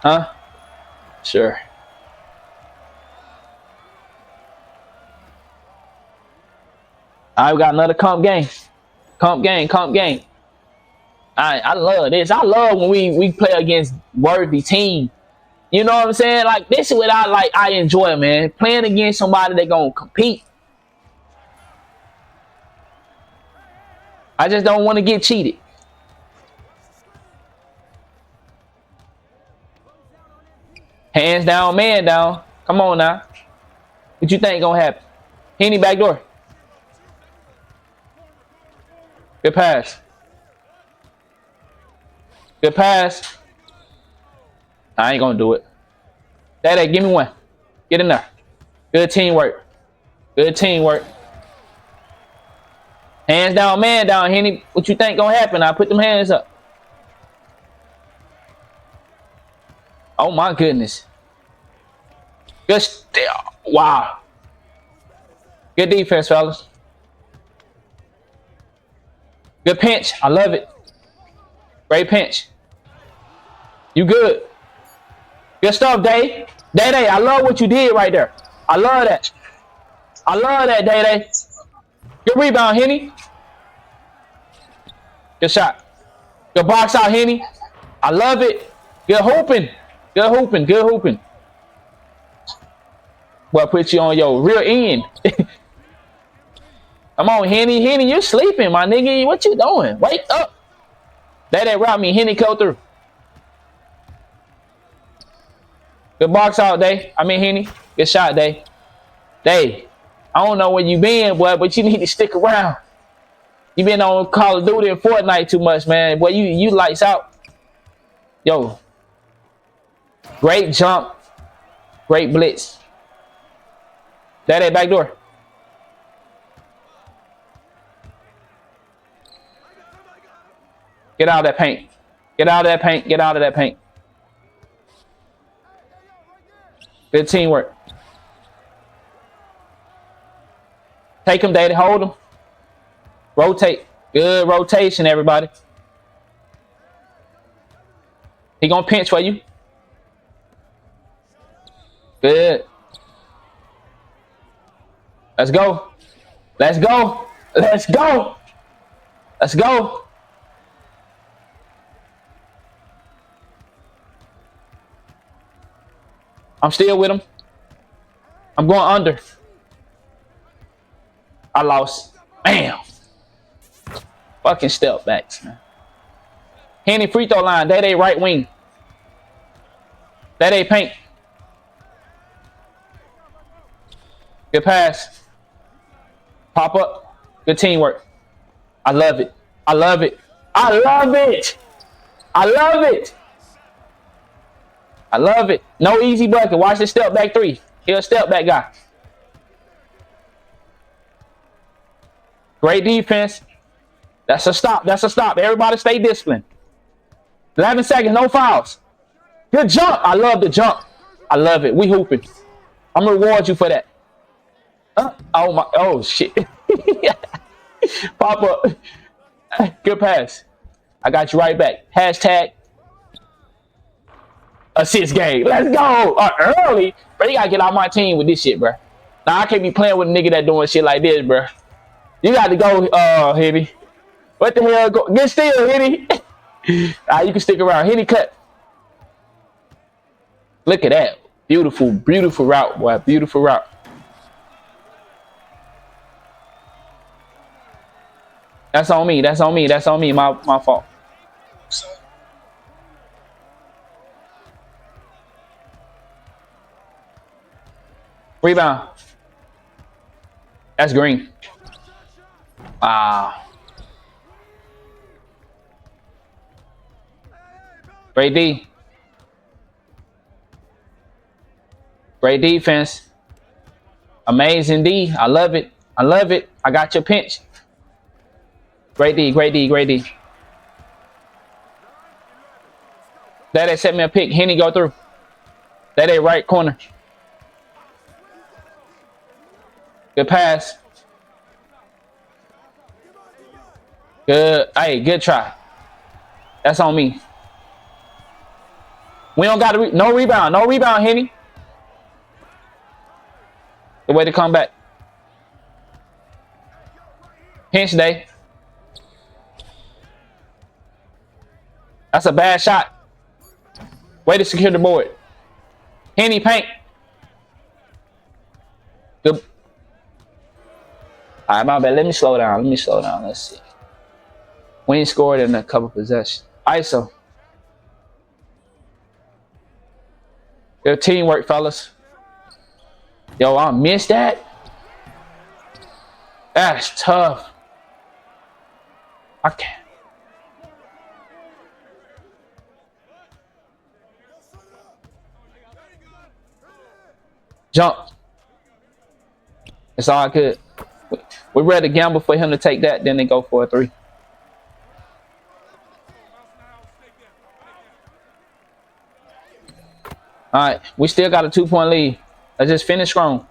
Huh? Sure. I got another comp game. Comp game. Comp game. I love this. I love when we play against worthy team. You know what I'm saying? Like this is what I enjoy, man. Playing against somebody that gonna compete. I just don't want to get cheated. Hands down, man down. Come on now. What you think gonna happen? Henny back door. Good pass. Good pass. I ain't gonna do it. Daddy, give me one. Get in there. Good teamwork. Good teamwork. Hands down, man down, Henny. What you think gonna happen? I put them hands up. Oh my goodness. Good. Wow. Good defense, fellas. Good pinch. I love it. Great pinch. You good. Good stuff, Day. Day, I love what you did right there. I love that. I love that, Day. Good rebound, Henny. Good shot. Good box out, Henny. I love it. Good hooping. Good hooping. Good hooping. Well, put you on your rear end. Come on, Henny. Henny, you're sleeping, my nigga. What you doing? Wake up. That route me. Henny come through. Good box out, Day. I mean, Henny. Good shot, Day. Day. I don't know where you been, boy, but you need to stick around. You been on Call of Duty and Fortnite too much, man. Boy, you lights out. Yo. Great jump. Great blitz. That back door. Get out of that paint. Get out of that paint. Get out of that paint. Good teamwork. Take him, Daddy. Hold him. Rotate. Good rotation, everybody. He gonna pinch for you. Good. Let's go. Let's go. Let's go. Let's go. I'm still with him. I'm going under. I lost. Bam. Fucking step backs, man. Henny free throw line. That ain't right wing. That ain't paint. Good pass. Pop up. Good teamwork. I love it. I love it. I love it. I love it. I love it. No easy bucket. Watch this step back three. He's a step back guy. Great defense. That's a stop. That's a stop. Everybody stay disciplined. 11 seconds. No fouls. Good jump. I love the jump. I love it. We hooping. I'm going to reward you for that. Oh, my. Oh, shit. Pop up. Good pass. I got you right back. Hashtag assist game. Let's go. Early. Bro, you got to get out my team with this shit, bro. Now, I can't be playing with a nigga that doing shit like this, bro. You got to go, Henny. What the hell? Go get still, Henny. You can stick around. Henny cut. Look at that. Beautiful, beautiful route, boy. Beautiful route. That's on me. That's on me. That's on me. My fault. Rebound. That's green. Wow. Great D. Great defense. Amazing D. I love it. I love it. I got your pinch. Great D. Great D. Great D. That set me a pick. Henny go through. That right corner. Good pass. Good. Hey, good try. That's on me. We don't got to no rebound. No rebound, Henny. The way to come back. Pinch day. That's a bad shot. Way to secure the board. Henny paint. Good. All right, my bad. Let me slow down. Let's see. We ain't scored in a couple possessions. ISO. Good teamwork, fellas. Yo, I missed that. That's tough. I can't. Jump. It's all good. We'd rather gamble for him to take that than they go for a three. All right, we still got a 2-point lead. Let's just finish strong.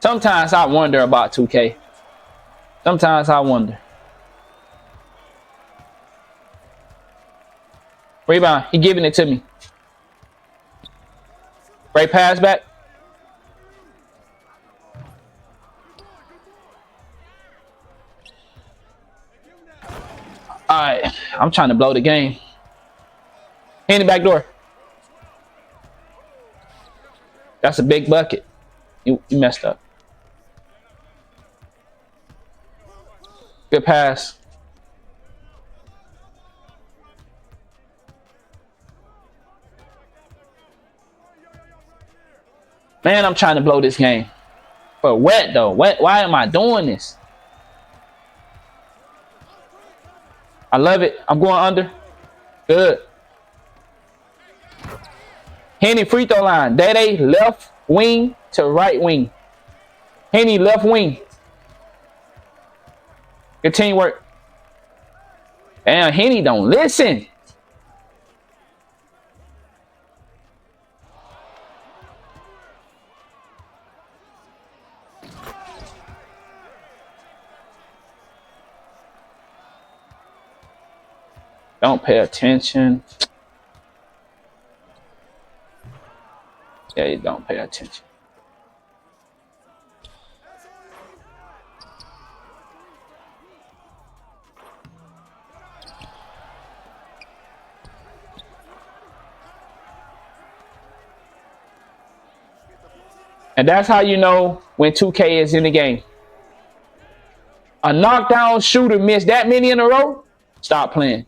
Sometimes I wonder about 2K. Sometimes I wonder. Rebound. He giving it to me. Great pass back. All right. I'm trying to blow the game. In the back door. That's a big bucket. You messed up. Good pass. Man, I'm trying to blow this game. But wet though. Wet. Why am I doing this? I love it. I'm going under. Good. Henny free throw line. Dede left wing to right wing. Henny left wing. Good teamwork. Damn, Henny don't listen. Don't pay attention. Yeah, you don't pay attention. And that's how you know when 2K is in the game. A knockdown shooter missed that many in a row, stop playing.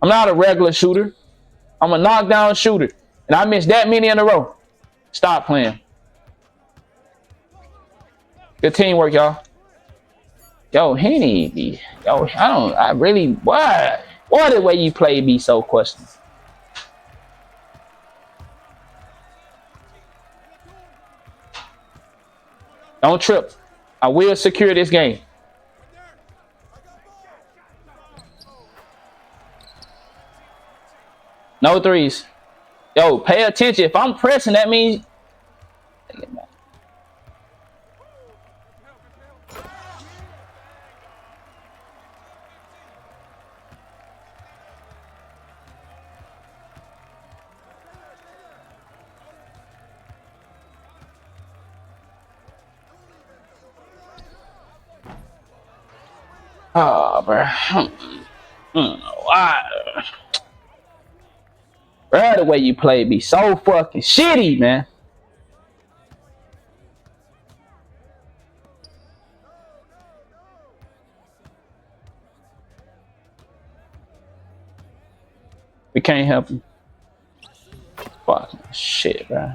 I'm not a regular shooter. I'm a knockdown shooter. And I missed that many in a row. Stop playing. Good teamwork, y'all. Yo, Henny. Yo, why the way you play be so questionable? Don't trip. I will secure this game. No threes. Yo, pay attention. If I'm pressing, that means... Oh, bro. Why? Bro, the way you play be so fucking shitty, man. We can't help him. Fucking shit, bro.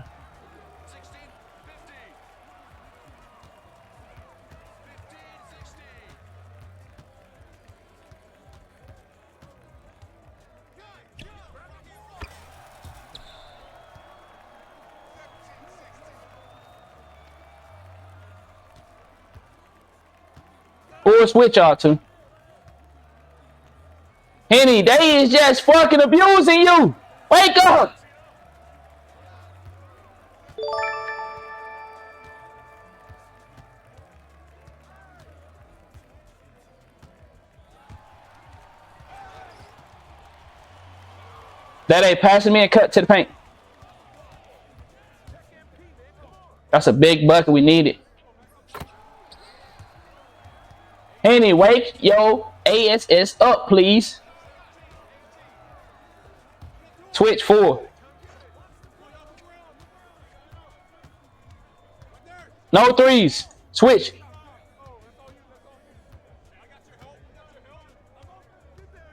Who switch y'all to? Henny, they is just fucking abusing you. Wake up. That ain't passing me and cut to the paint. That's a big bucket. We need it. Henny, wake yo ASS up, please. Switch 4. No threes. Switch.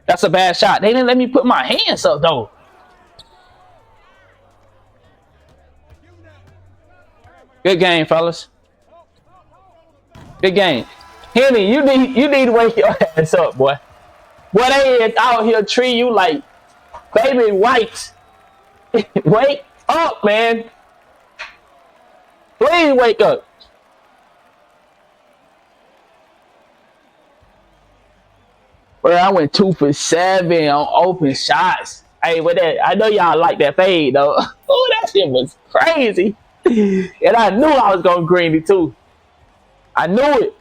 That's a bad shot. They didn't let me put my hands up though. Good game, fellas. Good game. Henny, you need to wake your ass up, boy. Boy, they out here treat you like baby whites. Wake up, man. Please wake up. Bro, I went 2 for 7 on open shots. Hey, with that, I know y'all like that fade though. Oh, that shit was crazy. And I knew I was gonna green it too. I knew it.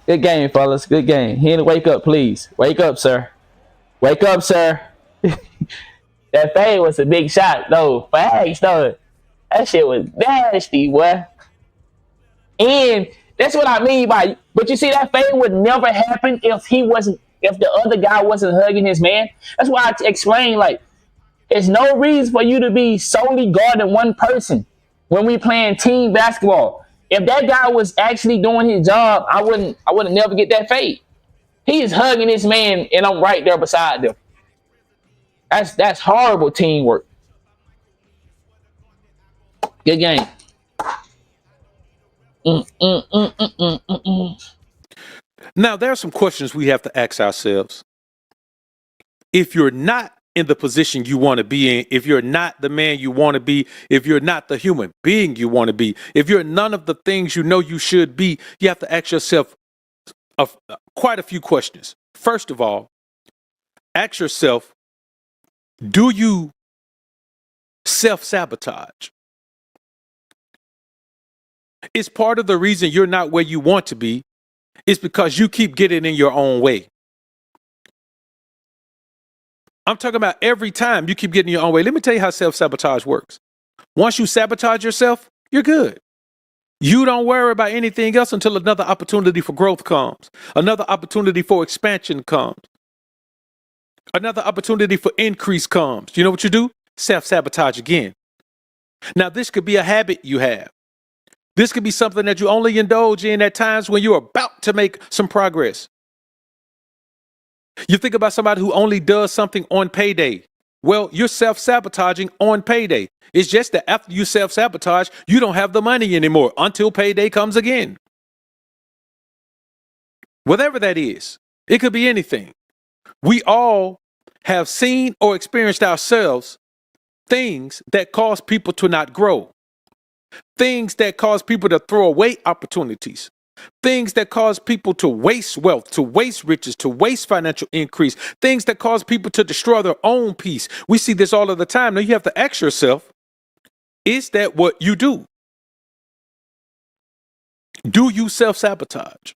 Good game, fellas. Good game. Henny, wake up, please. Wake up, sir. Wake up, sir. That fade was a big shot, though. Facts, though. That shit was nasty, boy. And that's what I mean by. But you see, that fade would never happen if the other guy wasn't hugging his man. That's why I explained, like, there's no reason for you to be solely guarding one person when we playing team basketball. If that guy was actually doing his job, I wouldn't never get that fade. He is hugging his man, and I'm right there beside them. That's horrible teamwork. Good game. Now, there are some questions we have to ask ourselves. If you're not in the position you want to be in, if you're not the man you want to be, if you're not the human being you want to be, if you're none of the things you know you should be, you have to ask yourself quite a few questions. First of all, ask yourself, do you self-sabotage? It's part of the reason you're not where you want to be is because you keep getting in your own way. I'm talking about every time you keep getting your own way. Let me tell you how self-sabotage works. Once you sabotage yourself, you're good. You don't worry about anything else until another opportunity for growth comes. Another opportunity for expansion comes. Another opportunity for increase comes. You know what you do? Self-sabotage again. Now, this could be a habit you have. This could be something that you only indulge in at times when you're about to make some progress. You think about somebody who only does something on payday. Well, you're self-sabotaging on payday. It's just that after you self-sabotage, you don't have the money anymore until payday comes again. Whatever that is, it could be anything. We all have seen or experienced ourselves things that cause people to not grow. Things that cause people to throw away opportunities. Things that cause people to waste wealth, to waste riches, to waste financial increase. Things that cause people to destroy their own peace. We see this all of the time. Now you have to ask yourself, is that what you do? Do you self-sabotage?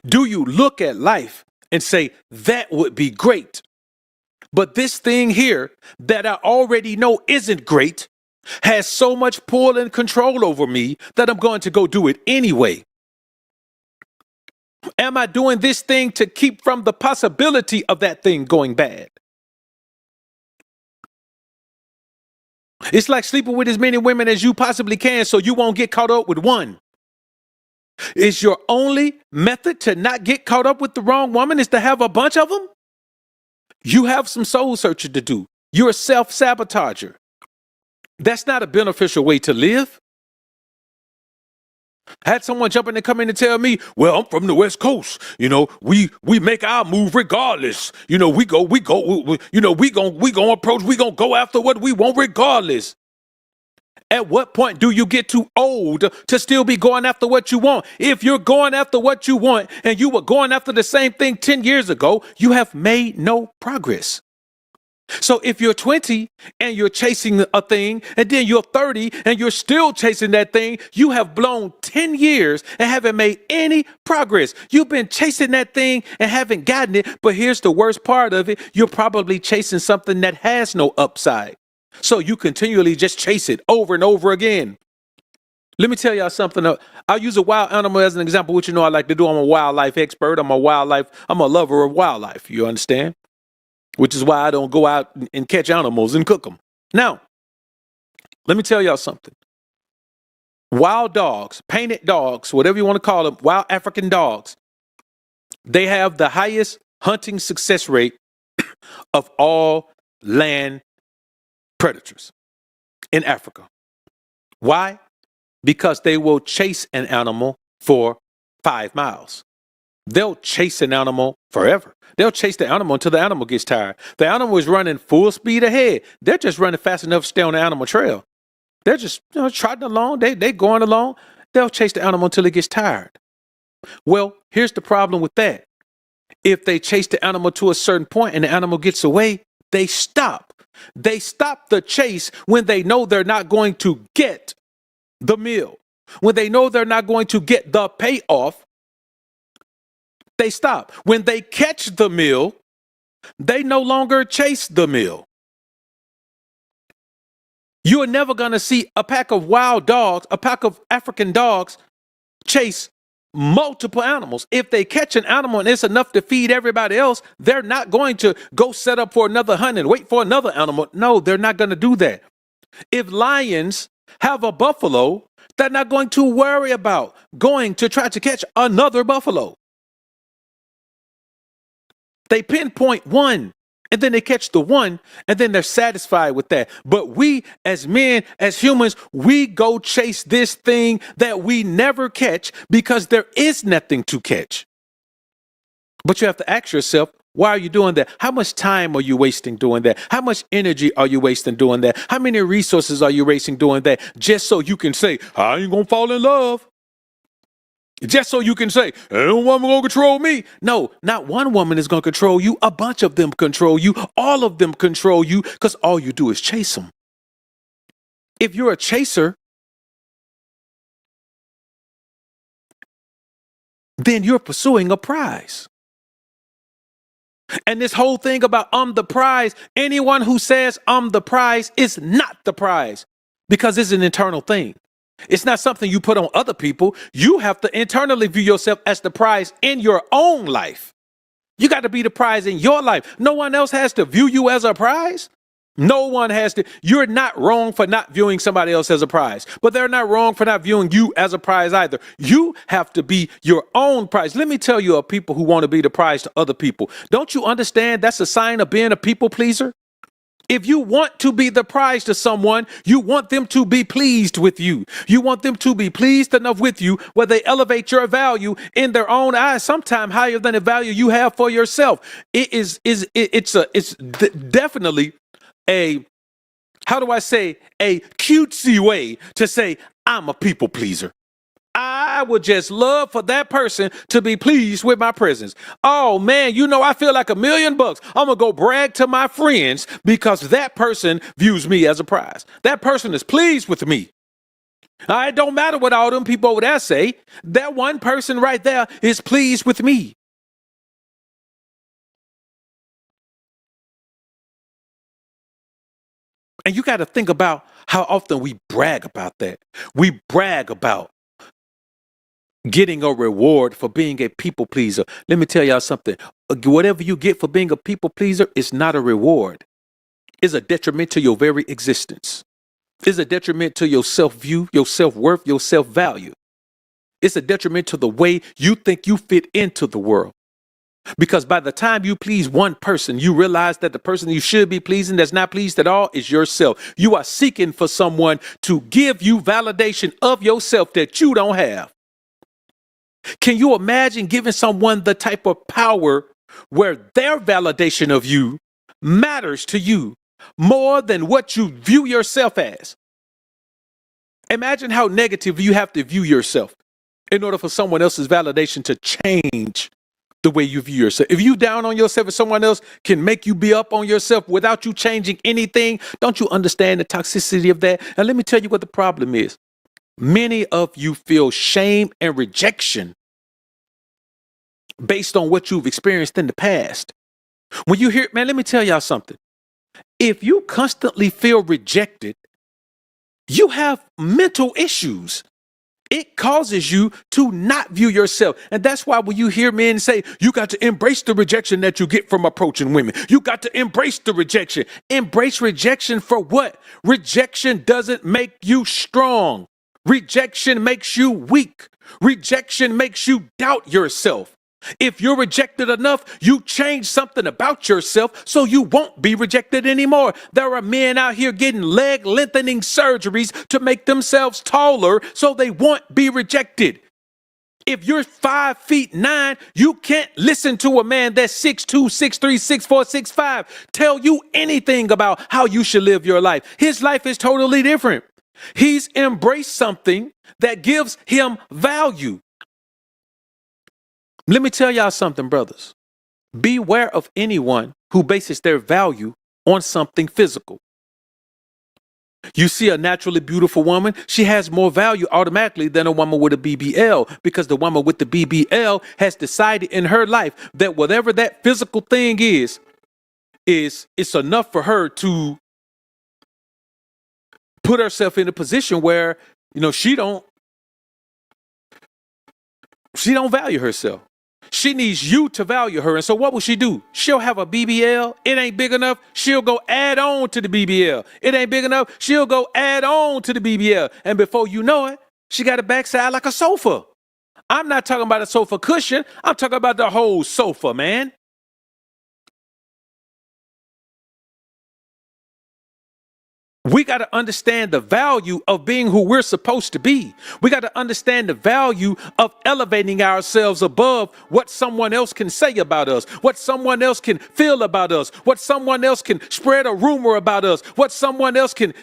Do you look at life and say, that would be great, but this thing here that I already know isn't great has so much pull and control over me that I'm going to go do it anyway? Am I doing this thing to keep from the possibility of that thing going bad? It's like sleeping with as many women as you possibly can so you won't get caught up with one. Is your only method to not get caught up with the wrong woman is to have a bunch of them? You have some soul searching to do. You're a self-sabotager. That's not a beneficial way to live. I had someone jump in and come in and tell me, well, I'm from the West Coast. You know, we make our move regardless. You know, we gonna approach, we gonna go after what we want regardless. At what point do you get too old to still be going after what you want? If you're going after what you want and you were going after the same thing 10 years ago, you have made no progress. So if you're 20 and you're chasing a thing, and then you're 30 and you're still chasing that thing, you have blown 10 years and haven't made any progress. You've been chasing that thing and haven't gotten it. But here's the worst part of it. You're probably chasing something that has no upside. So you continually just chase it over and over again. Let me tell y'all something. I'll use a wild animal as an example, which you know I like to do. I'm a wildlife expert. I'm a lover of wildlife. You understand? Which is why I don't go out and catch animals and cook them. Now, let me tell y'all something. Wild dogs, painted dogs, whatever you want to call them, wild African dogs, they have the highest hunting success rate of all land predators in Africa. Why? Because they will chase an animal for 5 miles. They'll chase an animal forever. They'll chase the animal until the animal gets tired. The animal is running full speed ahead. They're just running fast enough to stay on the animal trail. They're just trotting along. They going along. They'll chase the animal until it gets tired. Well, here's the problem with that. If they chase the animal to a certain point and the animal gets away, they stop. They stop the chase when they know they're not going to get the meal. When they know they're not going to get the payoff, they stop. When they catch the meal, they no longer chase the meal. You are never going to see a pack of wild dogs, a pack of African dogs chase multiple animals. If they catch an animal and it's enough to feed everybody else, they're not going to go set up for another hunt and wait for another animal. No, they're not going to do that. If lions have a buffalo, they're not going to worry about going to try to catch another buffalo. They pinpoint one and then they catch the one and then they're satisfied with that. But we as men, as humans, we go chase this thing that we never catch because there is nothing to catch. But you have to ask yourself, why are you doing that? How much time are you wasting doing that? How much energy are you wasting doing that? How many resources are you wasting doing that just so you can say, I ain't gonna fall in love? Just so you can say, ain't no woman gonna control me. No, not one woman is gonna control you. A bunch of them control you. All of them control you because all you do is chase them. If you're a chaser, then you're pursuing a prize. And this whole thing about I'm the prize, anyone who says I'm the prize is not the prize because it's an internal thing. It's not something you put on other people. You have to internally view yourself as the prize in your own life. You got to be the prize in your life. No one else has to view you as a prize. No one has to. You're not wrong for not viewing somebody else as a prize, but they're not wrong for not viewing you as a prize either. You have to be your own prize. Let me tell you, of people who want to be the prize to other people. Don't you understand that's a sign of being a people pleaser? If you want to be the prize to someone, you want them to be pleased with you. You want them to be pleased enough with you where they elevate your value in their own eyes, sometimes higher than the value you have for yourself. It's definitely a, how do I say, a cutesy way to say I'm a people pleaser. I would just love for that person to be pleased with my presence. Oh man, you know, I feel like $1 million. I'm gonna go brag to my friends because that person views me as a prize. That person is pleased with me. It don't matter what all them people over there say. That one person right there is pleased with me. And you got to think about how often we brag about that. We brag about getting a reward for being a people pleaser. Let me tell y'all something. Whatever you get for being a people pleaser is not a reward. It's a detriment to your very existence. It's a detriment to your self-view, your self-worth, your self-value. It's a detriment to the way you think you fit into the world. Because by the time you please one person, you realize that the person you should be pleasing that's not pleased at all is yourself. You are seeking for someone to give you validation of yourself that you don't have. Can you imagine giving someone the type of power where their validation of you matters to you more than what you view yourself as? Imagine how negative you have to view yourself in order for someone else's validation to change the way you view yourself. If you down on yourself and someone else can make you be up on yourself without you changing anything, don't you understand the toxicity of that? And let me tell you what the problem is. Many of you feel shame and rejection based on what you've experienced in the past. When you hear, man, let me tell y'all something. If you constantly feel rejected, you have mental issues. It causes you to not view yourself. And that's why when you hear men say, you got to embrace the rejection that you get from approaching women. You got to embrace the rejection. Embrace rejection for what? Rejection doesn't make you strong. Rejection makes you weak. Rejection makes you doubt yourself. If you're rejected enough, you change something about yourself so you won't be rejected anymore. There are men out here getting leg lengthening surgeries to make themselves taller so they won't be rejected. If you're 5'9", you can't listen to a man that's 6'2", 6'3", 6'4", 6'5" tell you anything about how you should live your life. His life is totally different. He's embraced something that gives him value. Let me tell y'all something, brothers. Beware of anyone who bases their value on something physical. You see a naturally beautiful woman, she has more value automatically than a woman with a BBL, because the woman with the BBL has decided in her life that whatever that physical thing is it's enough for her to put herself in a position where, she don't value herself. She needs you to value her. And so what will she do? She'll have a BBL. It ain't big enough. She'll go add on to the BBL. It ain't big enough. She'll go add on to the BBL. And before you know it, she got a backside like a sofa. I'm not talking about a sofa cushion. I'm talking about the whole sofa, man. We got to understand the value of being who we're supposed to be. We got to understand the value of elevating ourselves above what someone else can say about us, what someone else can feel about us, what someone else can spread a rumor about us, what someone else can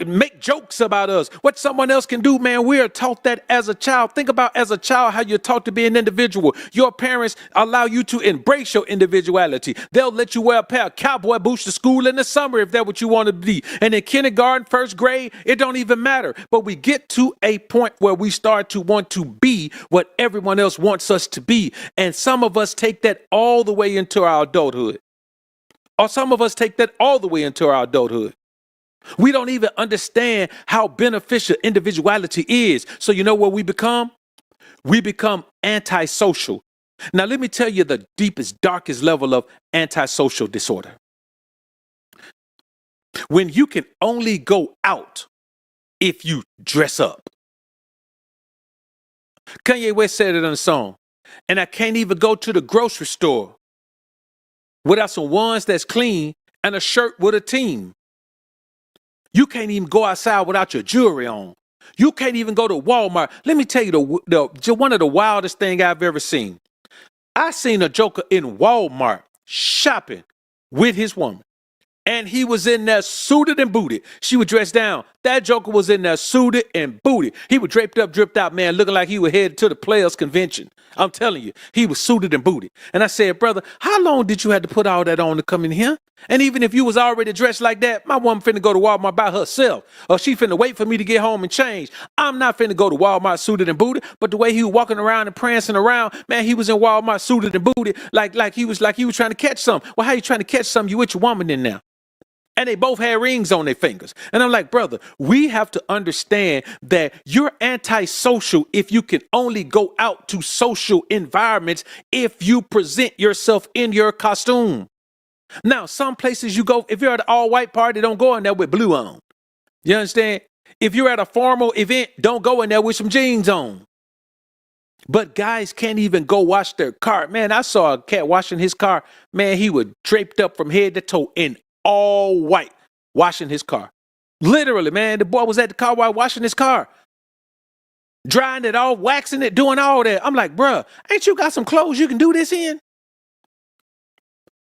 make jokes about us, what someone else can do. Man, we are taught that as a child. Think about as a child how you're taught to be an individual. Your parents allow you to embrace your individuality. They'll let you wear a pair of cowboy boots to school in the summer if that's what you want to be. And in kindergarten, first grade, it don't even matter. But we get to a point where we start to want to be what everyone else wants us to be. And some of us take that all the way into our adulthood. Or some of us take that all the way into our adulthood. We don't even understand how beneficial individuality is. So you know what we become? We become antisocial. Now let me tell you the deepest, darkest level of antisocial disorder. When you can only go out if you dress up. Kanye West said it in a song. And I can't even go to the grocery store without some ones that's clean and a shirt with a team. You can't even go outside without your jewelry on. You can't even go to Walmart. Let me tell you one of the wildest things I've ever seen. I seen a joker in Walmart shopping with his woman. And he was in there suited and booted. She was dressed down. That joker was in there suited and booted. He was draped up, dripped out, man, looking like he was headed to the Players Convention. I'm telling you, he was suited and booted. And I said, brother, how long did you have to put all that on to come in here? And even if you was already dressed like that, my woman finna go to Walmart by herself. Or she finna wait for me to get home and change. I'm not finna go to Walmart suited and booted. But the way he was walking around and prancing around, man, he was in Walmart suited and booted like he was trying to catch something. Well, how you trying to catch something? You with your woman in there. And they both had rings on their fingers. And I'm like, brother, we have to understand that you're antisocial if you can only go out to social environments if you present yourself in your costume. Now, some places you go, if you're at an all-white party, don't go in there with blue on. You understand? If you're at a formal event, don't go in there with some jeans on. But guys can't even go wash their car. Man, I saw a cat washing his car. Man, he was draped up from head to toe in all white, washing his car. Literally, man, the boy was at the car wash washing his car. Drying it off, waxing it, doing all that. I'm like, bruh, ain't you got some clothes you can do this in?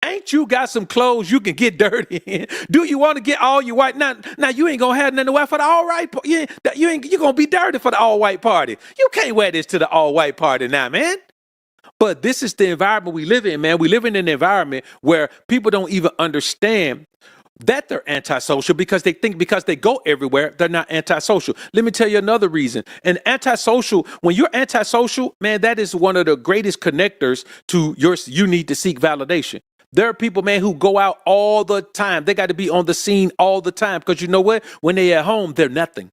Ain't you got some clothes you can get dirty in? Do you want to get all your white? Now you ain't gonna have nothing to wear for the all right. You're gonna be dirty for the all white party. You can't wear this to the all white party now, man. But this is the environment we live in, man. We live in an environment where people don't even understand that they're antisocial because they think because they go everywhere, they're not antisocial. Let me tell you another reason. And antisocial, when you're antisocial, man, that is one of the greatest connectors to you need to seek validation. There are people, man, who go out all the time. They got to be on the scene all the time because you know what? When they're at home, they're nothing.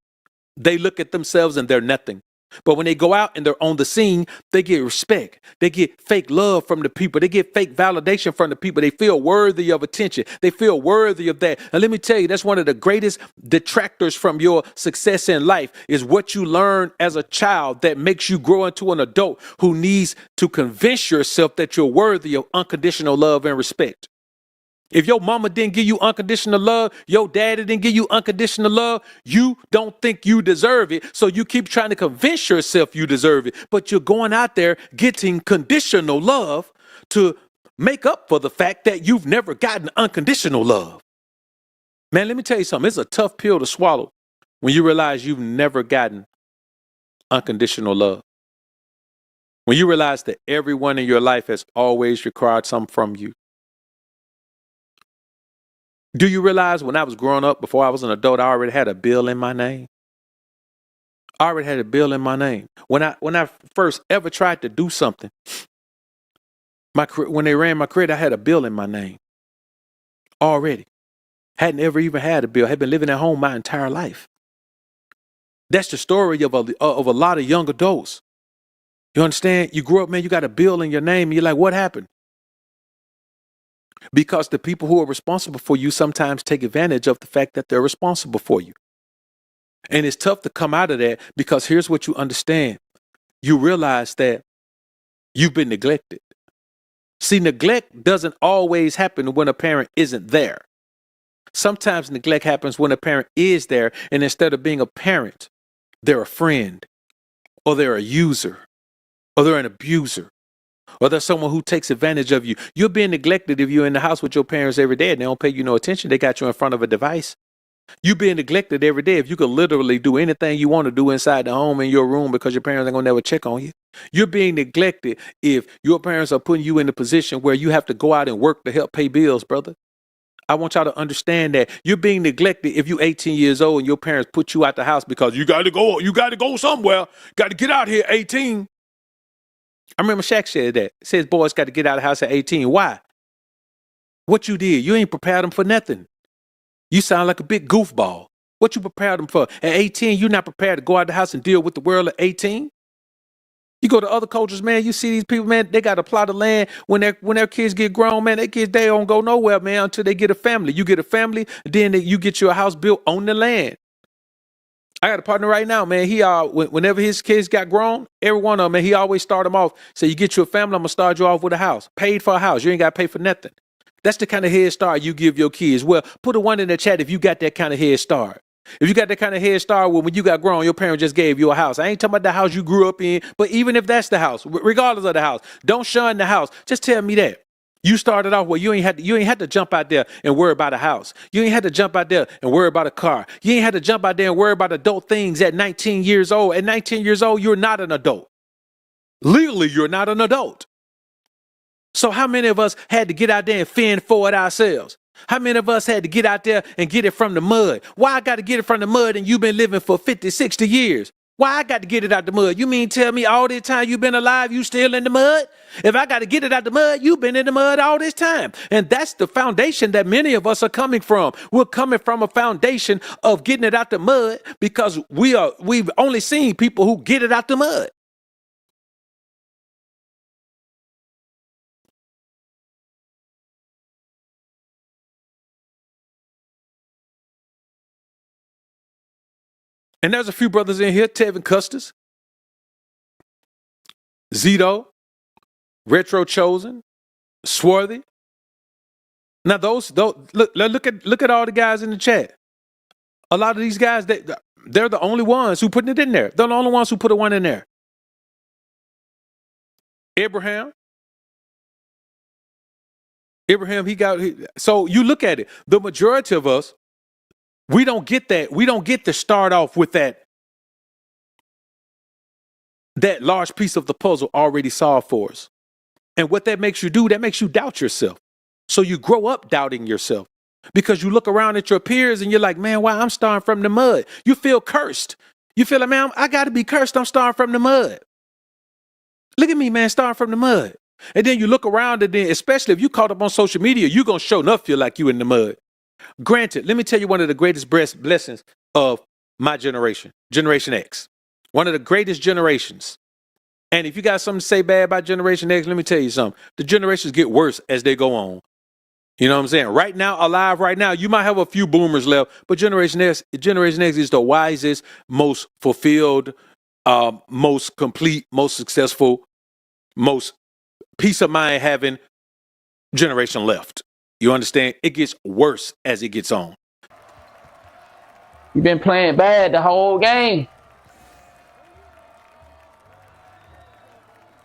They look at themselves and they're nothing. But when they go out and they're on the scene, they get respect. They get fake love from the people. They get fake validation from the people. They feel worthy of attention. They feel worthy of that. And let me tell you, that's one of the greatest detractors from your success in life is what you learn as a child that makes you grow into an adult who needs to convince yourself that you're worthy of unconditional love and respect. If your mama didn't give you unconditional love, your daddy didn't give you unconditional love, you don't think you deserve it. So you keep trying to convince yourself you deserve it. But you're going out there getting conditional love to make up for the fact that you've never gotten unconditional love. Man, let me tell you something. It's a tough pill to swallow when you realize you've never gotten unconditional love. When you realize that everyone in your life has always required something from you. Do you realize when I was growing up, before I was an adult, I already had a bill in my name? I already had a bill in my name. When I first ever tried to do something, when they ran my credit, I had a bill in my name already. Hadn't ever even had a bill. Had been living at home my entire life. That's the story of a lot of young adults. You understand? You grew up, man, you got a bill in your name, and you're like, what happened? Because the people who are responsible for you sometimes take advantage of the fact that they're responsible for you. And it's tough to come out of that because here's what you understand. You realize that you've been neglected. See, neglect doesn't always happen when a parent isn't there. Sometimes neglect happens when a parent is there, and instead of being a parent, they're a friend, or they're a user, or they're an abuser. Or there's someone who takes advantage of you. You're being neglected if you're in the house with your parents every day and they don't pay you no attention. They got you in front of a device. You're being neglected every day if you could literally do anything you want to do inside the home in your room because your parents ain't going to never check on you. You're being neglected if your parents are putting you in a position where you have to go out and work to help pay bills, brother. I want y'all to understand that you're being neglected if you're 18 years old and your parents put you out the house because you got to go somewhere. Got to get out here 18. I remember Shaq said that. Says boys got to get out of the house at 18. Why? What you did? You ain't prepared them for nothing. You sound like a big goofball. What you prepared them for? At 18, you're not prepared to go out of the house and deal with the world at 18. You go to other cultures, man, you see these people, man, they got a plot of land. When their kids get grown, man, their kids, they don't go nowhere, man, until they get a family. You get a family, then you get your house built on the land. I got a partner right now, man. He whenever his kids got grown, every one of them, man, he always start them off. Say, you get you a family, I'm gonna start you off with a house. Paid for a house. You ain't gotta pay for nothing. That's the kind of head start you give your kids. Well, put a 1 in the chat if you got that kind of head start. If you got that kind of head start when you got grown, your parents just gave you a house. I ain't talking about the house you grew up in, but even if that's the house, regardless of the house, don't shun the house. Just tell me that. You started off where you ain't had to jump out there and worry about a house. You ain't had to jump out there and worry about a car. You ain't had to jump out there and worry about adult things at 19 years old. At 19 years old, you're not an adult. Legally, you're not an adult. So how many of us had to get out there and fend for it ourselves? How many of us had to get out there and get it from the mud? Why I got to get it from the mud and you've been living for 50, 60 years? Why I got to get it out the mud? You mean tell me all this time you've been alive, you still in the mud? If I got to get it out the mud, you've been in the mud all this time. And that's the foundation that many of us are coming from. We're coming from a foundation of getting it out the mud because we've only seen people who get it out the mud. And there's a few brothers in here, Tevin Custis, Zito, Retro Chosen, Swarthy. Now look at all the guys in the chat. A lot of these guys, they're the only ones who putting it in there. They're the only ones who put a 1 in there. Abraham, so you look at it. The majority of us, we don't get that. We don't get to start off with that large piece of the puzzle already solved for us. And what that makes you do, that makes you doubt yourself. So you grow up doubting yourself because you look around at your peers and you're like, man, why I'm starting from the mud? You feel cursed. You feel like, man, I got to be cursed. I'm starting from the mud. Look at me, man, starting from the mud. And then you look around and then, especially if you caught up on social media, you're going to show enough feel like you in the mud. Granted, let me tell you one of the greatest blessings of my generation, Generation X. One of the greatest generations. And if you got something to say bad about Generation X, let me tell you something. The generations get worse as they go on. You know what I'm saying? Right now, alive right now, you might have a few boomers left, but Generation X is the wisest, most fulfilled, most complete, most successful, most peace of mind having generation left. You understand? It gets worse as it gets on. You've been playing bad the whole game.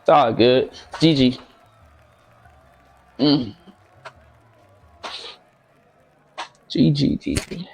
It's all good. GG. GG.